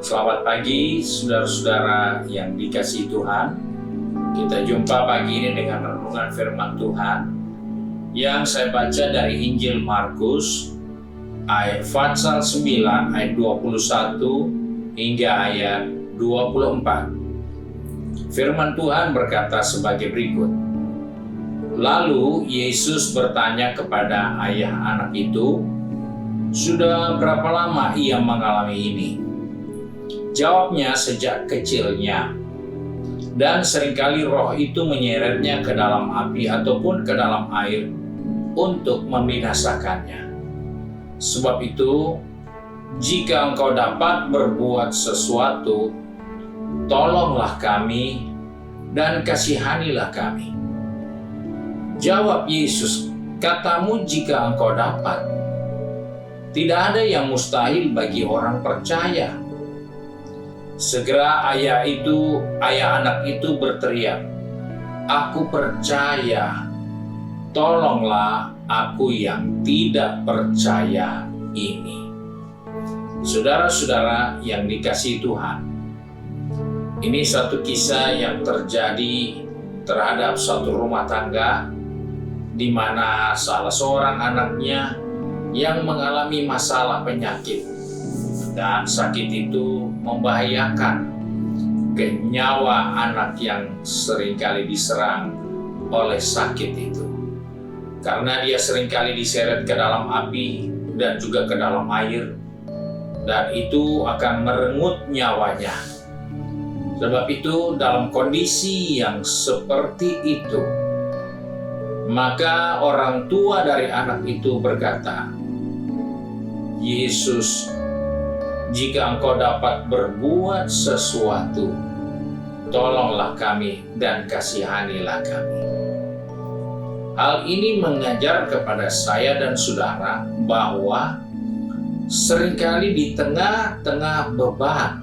Selamat pagi saudara-saudara yang dikasihi Tuhan. Kita jumpa pagi ini dengan renungan firman Tuhan yang saya baca dari Injil Markus pasal 9 ayat 21 hingga ayat 24. Firman Tuhan berkata sebagai berikut. Lalu Yesus bertanya kepada ayah anak itu, "Sudah berapa lama ia mengalami ini?" Jawabnya, "Sejak kecilnya. Dan seringkali roh itu menyeretnya ke dalam api ataupun ke dalam air untuk membinasakannya. Sebab itu, jika engkau dapat berbuat sesuatu, tolonglah kami dan kasihanilah kami." Jawab Yesus, "Katamu jika engkau dapat. Tidak ada yang mustahil bagi orang percaya." Segera ayah anak itu berteriak, "Aku percaya, tolonglah aku yang tidak percaya ini." Saudara-saudara yang dikasihi Tuhan, ini satu kisah yang terjadi terhadap satu rumah tangga di mana salah seorang anaknya yang mengalami masalah penyakit, dan sakit itu membahayakan nyawa anak yang seringkali diserang oleh sakit itu. Karena dia seringkali diseret ke dalam api dan juga ke dalam air, dan itu akan merenggut nyawanya. Sebab itu dalam kondisi yang seperti itu, maka orang tua dari anak itu berkata, "Yesus, jika engkau dapat berbuat sesuatu, tolonglah kami dan kasihanilah kami." Hal ini mengajar kepada saya dan saudara bahwa seringkali di tengah-tengah beban,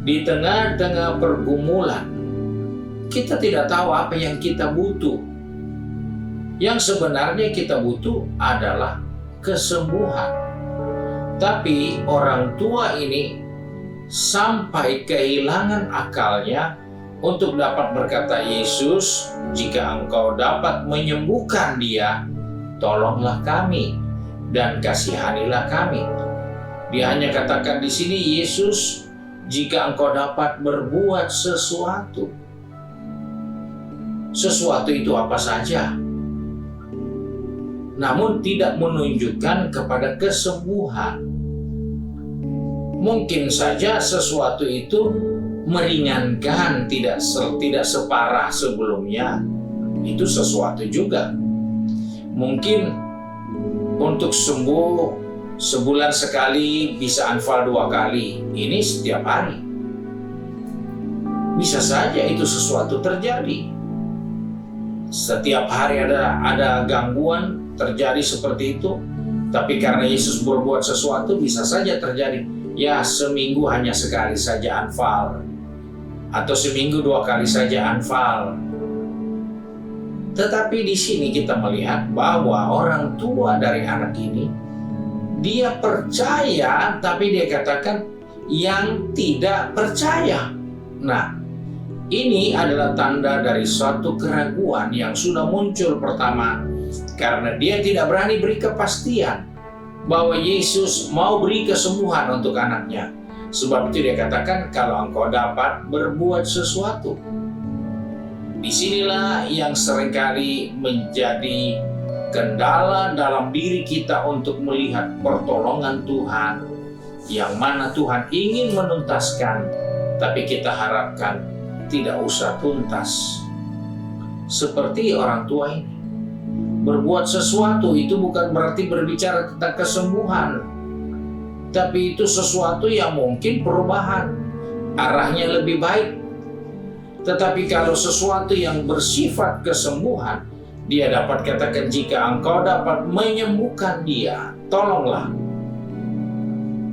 di tengah-tengah pergumulan, kita tidak tahu apa yang kita butuh. Yang sebenarnya kita butuh adalah kesembuhan. Tapi orang tua ini sampai kehilangan akalnya untuk dapat berkata, "Yesus, jika engkau dapat menyembuhkan dia, tolonglah kami dan kasihanilah kami." Dia hanya katakan di sini, "Yesus, jika engkau dapat berbuat sesuatu." Sesuatu itu apa saja, namun tidak menunjukkan kepada kesembuhan. Mungkin saja sesuatu itu meringankan, tidak separah sebelumnya. Itu sesuatu juga. Mungkin untuk sembuh sebulan sekali bisa anfal 2 kali. Ini setiap hari. Bisa saja itu sesuatu terjadi. Setiap hari ada gangguan terjadi seperti itu, tapi karena Yesus berbuat sesuatu bisa saja terjadi. Ya, seminggu hanya sekali saja anfal, atau seminggu 2 kali saja anfal. Tetapi di sini kita melihat bahwa orang tua dari anak ini, dia percaya, tapi dia katakan yang tidak percaya. Nah, ini adalah tanda dari suatu keraguan yang sudah muncul pertama, karena dia tidak berani beri kepastian bahwa Yesus mau beri kesembuhan untuk anaknya. Sebab itu dia katakan, "Kalau engkau dapat berbuat sesuatu." Disinilah yang seringkali menjadi kendala dalam diri kita untuk melihat pertolongan Tuhan, yang mana Tuhan ingin menuntaskan, tapi kita harapkan tidak usah tuntas. Seperti orang tua ini. Berbuat sesuatu itu bukan berarti berbicara tentang kesembuhan, tapi itu sesuatu yang mungkin perubahan, arahnya lebih baik. Tetapi kalau sesuatu yang bersifat kesembuhan, dia dapat katakan, "Jika engkau dapat menyembuhkan dia, tolonglah."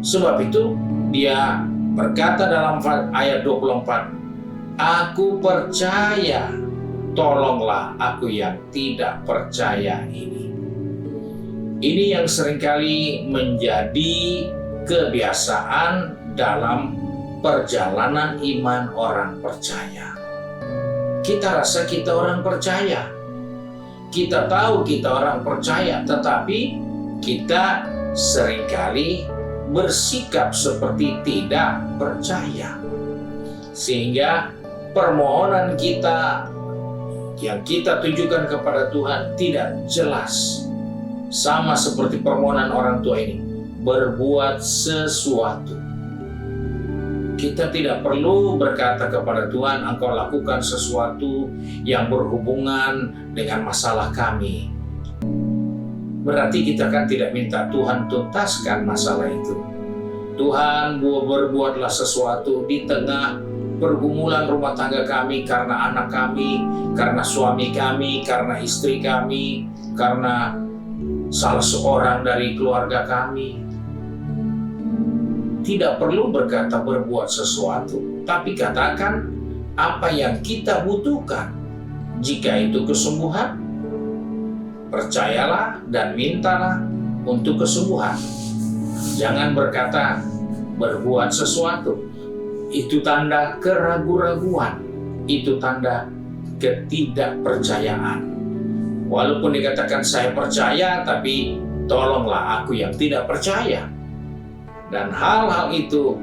Sebab itu dia berkata dalam ayat 24, "Aku percaya, tolonglah aku yang tidak percaya ini." Ini yang seringkali menjadi kebiasaan dalam perjalanan iman orang percaya. Kita rasa kita orang percaya. Kita tahu kita orang percaya, tetapi kita seringkali bersikap seperti tidak percaya. Sehingga permohonan kita yang kita tujukan kepada Tuhan tidak jelas. Sama seperti permohonan orang tua ini, berbuat sesuatu. Kita tidak perlu berkata kepada Tuhan, Engkau lakukan sesuatu yang berhubungan dengan masalah kami. Berarti kita kan tidak minta Tuhan tuntaskan masalah itu. Tuhan, berbuatlah sesuatu di tengah pergumulan rumah tangga kami, karena anak kami, karena suami kami, karena istri kami, karena salah seorang dari keluarga kami. Tidak perlu berkata berbuat sesuatu, tapi katakan apa yang kita butuhkan. Jika itu kesembuhan, percayalah dan mintalah untuk kesembuhan. Jangan berkata berbuat sesuatu. Itu tanda keraguan-raguan. Itu tanda ketidakpercayaan. Walaupun dikatakan saya percaya, tapi tolonglah aku yang tidak percaya. Dan hal-hal itu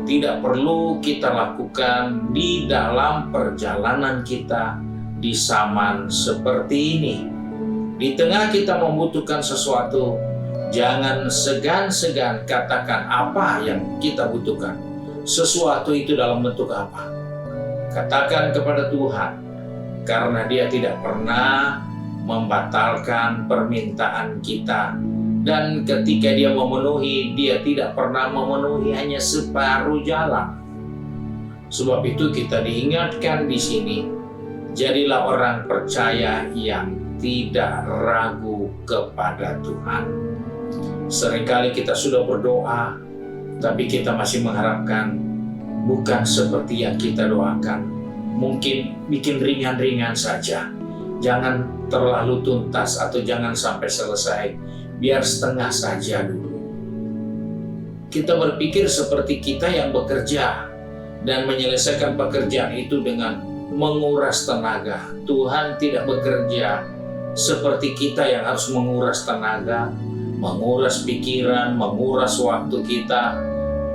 tidak perlu kita lakukan di dalam perjalanan kita di zaman seperti ini. Di tengah kita membutuhkan sesuatu, jangan segan-segan katakan apa yang kita butuhkan. Sesuatu itu dalam bentuk apa? Katakan kepada Tuhan, karena Dia tidak pernah membatalkan permintaan kita. Dan ketika Dia memenuhi, Dia tidak pernah memenuhi hanya separuh jalan. Sebab itu kita diingatkan di sini, jadilah orang percaya yang tidak ragu kepada Tuhan. Seringkali kita sudah berdoa, tapi kita masih mengharapkan bukan seperti yang kita doakan. Mungkin bikin ringan-ringan saja. Jangan terlalu tuntas atau jangan sampai selesai. Biar setengah saja dulu. Kita berpikir seperti kita yang bekerja dan menyelesaikan pekerjaan itu dengan menguras tenaga. Tuhan tidak bekerja seperti kita yang harus menguras tenaga, menguras pikiran, menguras waktu kita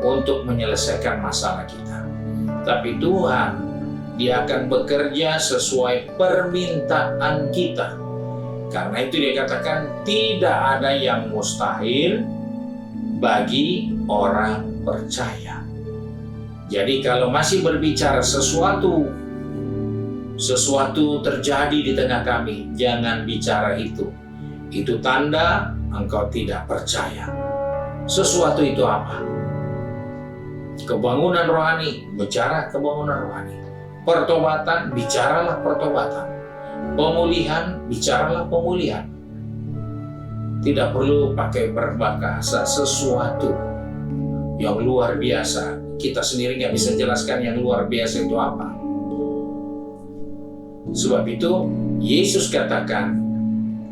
untuk menyelesaikan masalah kita. Tapi Tuhan, Dia akan bekerja sesuai permintaan kita. Karena itu Dia katakan tidak ada yang mustahil bagi orang percaya. Jadi kalau masih berbicara sesuatu terjadi di tengah kami, jangan bicara itu. Itu tanda engkau tidak percaya. Sesuatu itu apa? Kebangunan rohani, bicara kebangunan rohani. Pertobatan, bicaralah pertobatan. Pemulihan, bicaralah pemulihan. Tidak perlu pakai berbahasa sesuatu yang luar biasa. Kita sendiri nggak bisa jelaskan yang luar biasa itu apa. Sebab itu, Yesus katakan,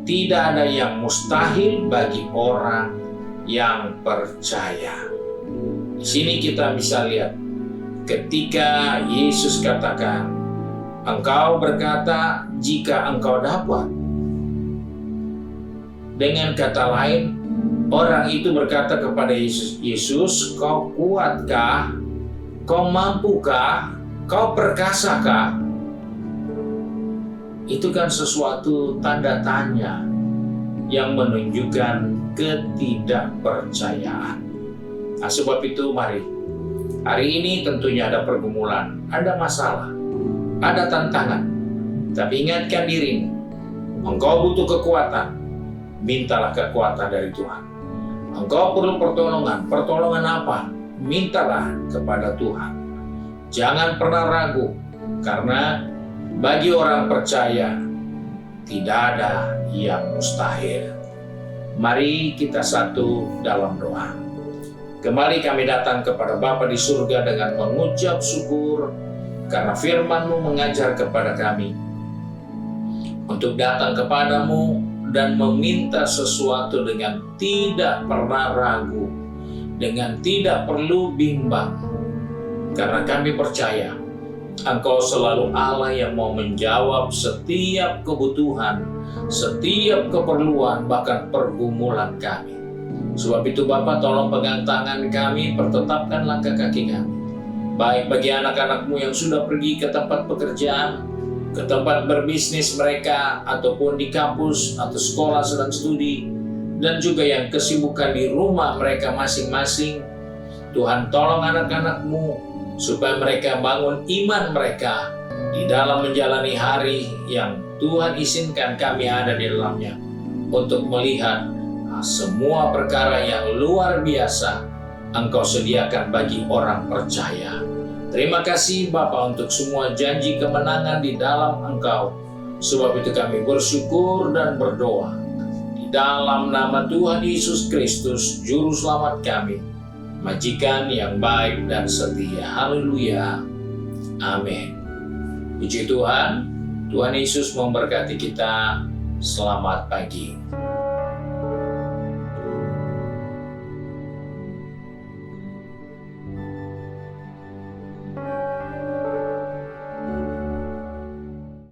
tidak ada yang mustahil bagi orang yang percaya. Di sini kita bisa lihat, ketika Yesus katakan, engkau berkata jika engkau dapat. Dengan kata lain, orang itu berkata kepada Yesus, kau kuatkah? Kau mampukah? Kau perkasakah? Itu kan sesuatu tanda tanya yang menunjukkan ketidakpercayaan. Nah, sebab itu mari, hari ini tentunya ada pergumulan, ada masalah, ada tantangan. Tapi ingatkan dirimu, engkau butuh kekuatan, mintalah kekuatan dari Tuhan. Engkau perlu pertolongan, pertolongan apa? Mintalah kepada Tuhan. Jangan pernah ragu, karena bagi orang percaya tidak ada yang mustahil. Mari kita satu dalam doa. Kembali kami datang kepada Bapa di surga dengan mengucap syukur karena firman-Mu mengajar kepada kami untuk datang kepadamu dan meminta sesuatu dengan tidak pernah ragu, dengan tidak perlu bimbang. karena kami percaya Engkau selalu Allah yang mau menjawab setiap kebutuhan, setiap keperluan, bahkan pergumulan kami. Sebab itu Bapa, tolong pegang tangan kami, pertetapkan langkah kaki kami. Baik bagi anak-anak-Mu yang sudah pergi ke tempat pekerjaan, ke tempat berbisnis mereka, ataupun di kampus atau sekolah sedang studi, dan juga yang kesibukan di rumah mereka masing-masing. Tuhan, tolong anak-anak-Mu supaya mereka bangun iman mereka di dalam menjalani hari yang Tuhan izinkan kami ada di dalamnya, untuk melihat semua perkara yang luar biasa Engkau sediakan bagi orang percaya. Terima kasih Bapa untuk semua janji kemenangan di dalam Engkau. Sebab itu kami bersyukur dan berdoa di dalam nama Tuhan Yesus Kristus, Juru Selamat kami, Majikan yang baik dan setia. Haleluya. Amin. Puji Tuhan. Tuhan Yesus memberkati kita. Selamat pagi.